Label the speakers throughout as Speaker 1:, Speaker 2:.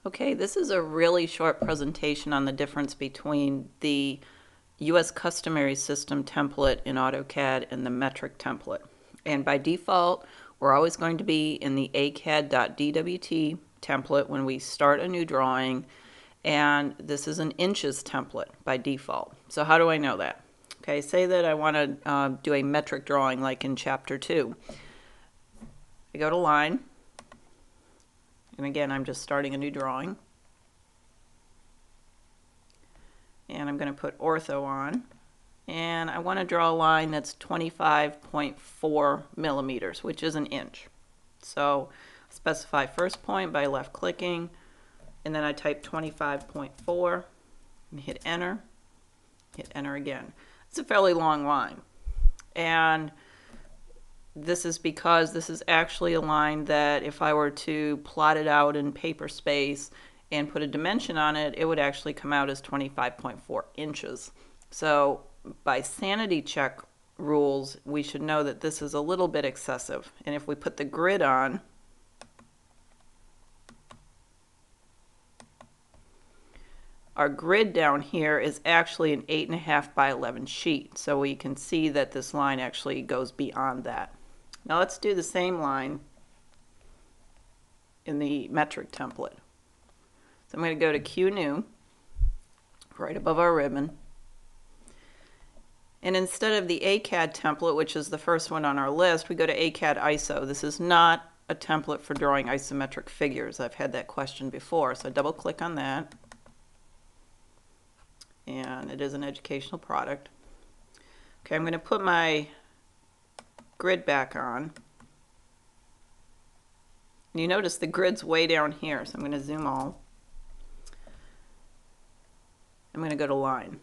Speaker 1: Okay, this is a really short presentation on the difference between the US customary system template in AutoCAD and the metric template. And by default, we're always going to be in the acad.dwt template when we start a new drawing, and this is an inches template by default. So how do I know that? Okay, say that I want to do a metric drawing like in Chapter 2. I go to line, and again, I'm just starting a new drawing. And I'm going to put ortho on. And I want to draw a line that's 25.4 millimeters, which is an inch. So specify first point by left clicking, and then I type 25.4 and hit enter again. It's a fairly long line. And this is because this is actually a line that if I were to plot it out in paper space and put a dimension on it, it would actually come out as 25.4 inches. So by sanity check rules, we should know that this is a little bit excessive. And if we put the grid on, our grid down here is actually an 8.5 by 11 sheet. So we can see that this line actually goes beyond that. Now let's do the same line in the metric template. So I'm going to go to Q New, right above our ribbon. And instead of the AutoCAD template, which is the first one on our list, we go to AutoCAD ISO. This is not a template for drawing isometric figures. I've had that question before, so double click on that. And it is an educational product. Okay, I'm going to put my grid back on. And you notice the grid's way down here, so I'm going to zoom all. I'm going to go to line.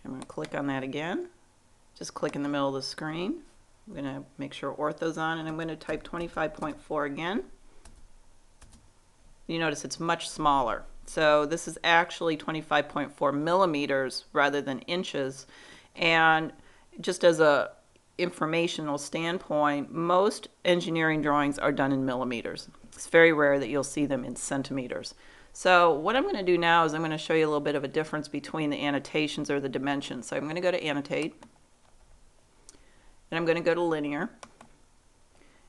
Speaker 1: I'm going to click on that again. Just click in the middle of the screen. I'm going to make sure ortho's on, and I'm going to type 25.4 again. You notice it's much smaller. So this is actually 25.4 millimeters rather than inches. And just as a informational standpoint, most engineering drawings are done in millimeters. It's very rare that you'll see them in centimeters. So what I'm going to do now is I'm going to show you a little bit of a difference between the annotations or the dimensions. So I'm going to go to annotate, and I'm going to go to linear.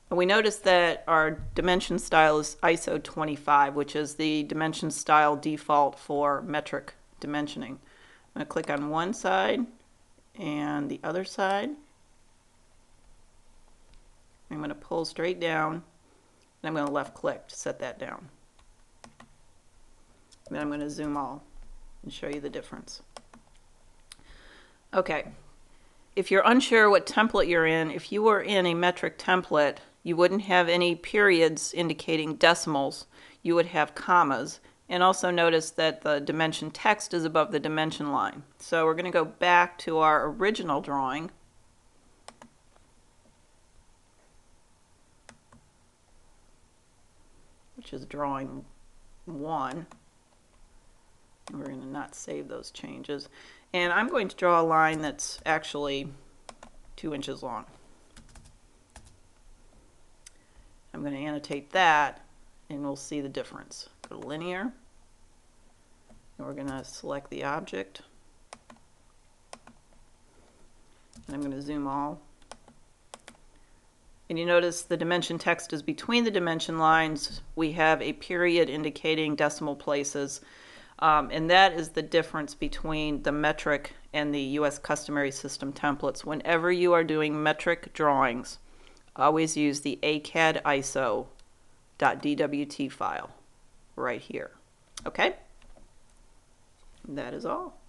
Speaker 1: And we notice that our dimension style is ISO 25, which is the dimension style default for metric dimensioning. I'm going to click on one side and the other side. I'm going to pull straight down, and I'm going to left click to set that down. And then I'm going to zoom all and show you the difference. Okay, if you're unsure what template you're in, if you were in a metric template, you wouldn't have any periods indicating decimals. You would have commas. And also notice that the dimension text is above the dimension line. So we're going to go back to our original drawing. Which is drawing 1. And we're going to not save those changes. And I'm going to draw a line that's actually 2 inches long. I'm going to annotate that, and we'll see the difference. Go to linear, and we're going to select the object, and I'm going to zoom all. And you notice the dimension text is between the dimension lines. We have a period indicating decimal places, and that is the difference between the metric and the US customary system templates. Whenever you are doing metric drawings, always use the AutoCAD ISO.dwt file right here. Okay? That is all.